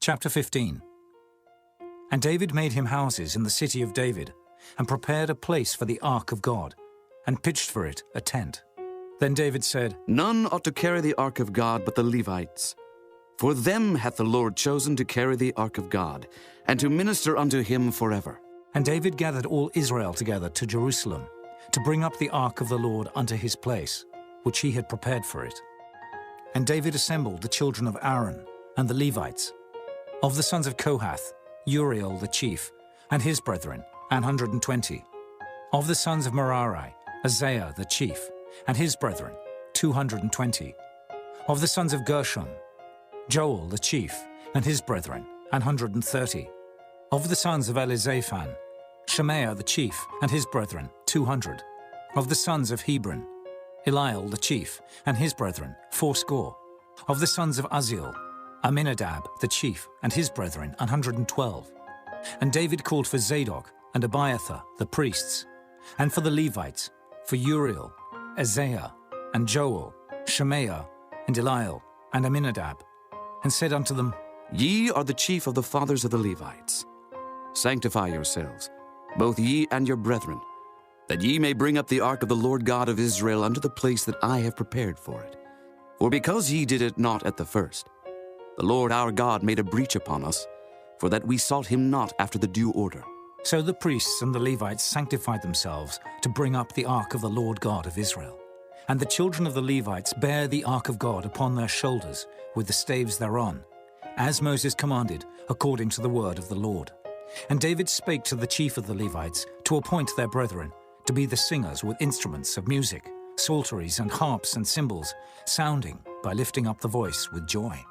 Chapter 15. And David made him houses in the city of David, and prepared a place for the ark of God, and pitched for it a tent. Then David said, None ought to carry the ark of God but the Levites. For them hath the Lord chosen to carry the ark of God, and to minister unto him forever. And David gathered all Israel together to Jerusalem, to bring up the ark of the Lord unto his place, which he had prepared for it. And David assembled the children of Aaron, and the Levites. Of the sons of Kohath, Uriel the chief, and his brethren, 120. Of the sons of Merari, Isaiah the chief, and his brethren, 220. Of the sons of Gershom, Joel the chief, and his brethren, 130. Of the sons of Elizaphan, Shemaiah the chief, and his brethren, 200. Of the sons of Hebron, Eliel the chief, and his brethren, 80. Of the sons of Uzziel, Aminadab the chief, and his brethren, 112. And David called for Zadok and Abiathar the priests, and for the Levites, for Uriel, Isaiah, and Joel, Shemaiah, and Eliel, and Aminadab, and said unto them, Ye are the chief of the fathers of the Levites. Sanctify yourselves, both ye and your brethren, that ye may bring up the ark of the Lord God of Israel unto the place that I have prepared for it. For because ye did it not at the first, the Lord our God made a breach upon us, for that we sought him not after the due order. So the priests and the Levites sanctified themselves to bring up the ark of the Lord God of Israel. And the children of the Levites bare the ark of God upon their shoulders, with the staves thereon, as Moses commanded, according to the word of the Lord. And David spake to the chief of the Levites to appoint their brethren to be the singers with instruments of music, psalteries and harps and cymbals, sounding by lifting up the voice with joy.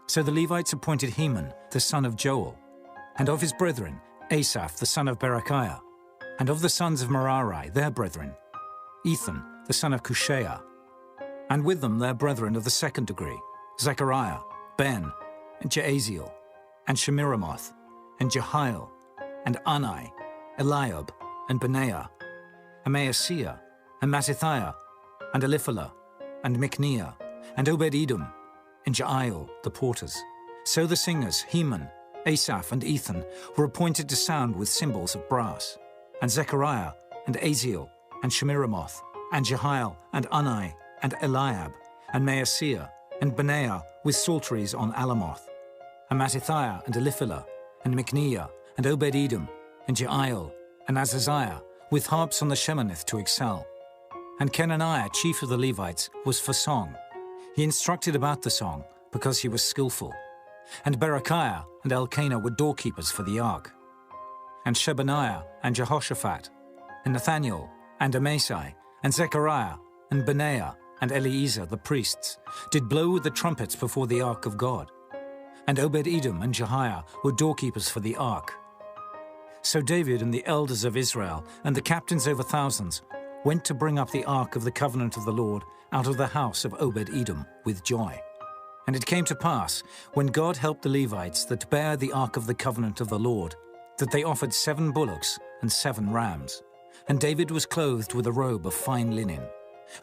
So the Levites appointed Heman, the son of Joel, and of his brethren, Asaph, the son of Berechiah, and of the sons of Merari, their brethren, Ethan, the son of Cushaiah, and with them their brethren of the second degree, Zechariah, Ben, and Jaaziel, and Shemiramoth, and Jehiel, and Ani, Eliab, and Benaiah, and Maaseiah, and Mattithiah, and Eliphalah, and Micneah, and Obed-Edom, and Jael, the porters. So the singers, Heman, Asaph, and Ethan, were appointed to sound with cymbals of brass, and Zechariah, and Aziel, and Shemiramoth, and Jehiel, and Ani, and Eliab, and Maaseiah, and Benaiah with psalteries on Alamoth, and Mattithiah, and Eliphalah, and Micneah, and Obed-Edom, and Jael, and Azaziah, with harps on the Sheminith to excel. And Kenaniah, chief of the Levites, was for song. He instructed about the song, because he was skillful. And Berechiah and Elkanah were doorkeepers for the ark. And Shebaniah and Jehoshaphat, and Nathaniel, and Amasai, and Zechariah, and Benaiah, and Eliezer the priests, did blow with the trumpets before the ark of God. And Obed-Edom and Jehiah were doorkeepers for the ark. So David and the elders of Israel, and the captains over thousands, went to bring up the ark of the covenant of the Lord out of the house of Obed-Edom with joy. And it came to pass, when God helped the Levites that bare the ark of the covenant of the Lord, that they offered 7 bullocks and 7 rams. And David was clothed with a robe of fine linen.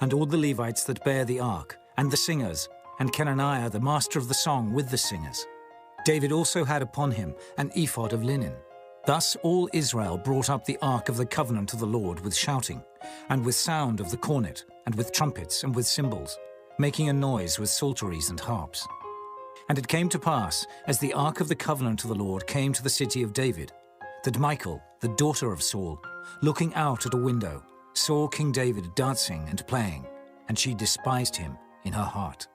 And all the Levites that bare the ark, and the singers, and Kenaniah the master of the song with the singers. David also had upon him an ephod of linen. Thus all Israel brought up the ark of the covenant of the Lord with shouting, and with sound of the cornet, and with trumpets, and with cymbals, making a noise with psalteries and harps. And it came to pass, as the ark of the covenant of the Lord came to the city of David, that Michal, the daughter of Saul, looking out at a window, saw King David dancing and playing, and she despised him in her heart.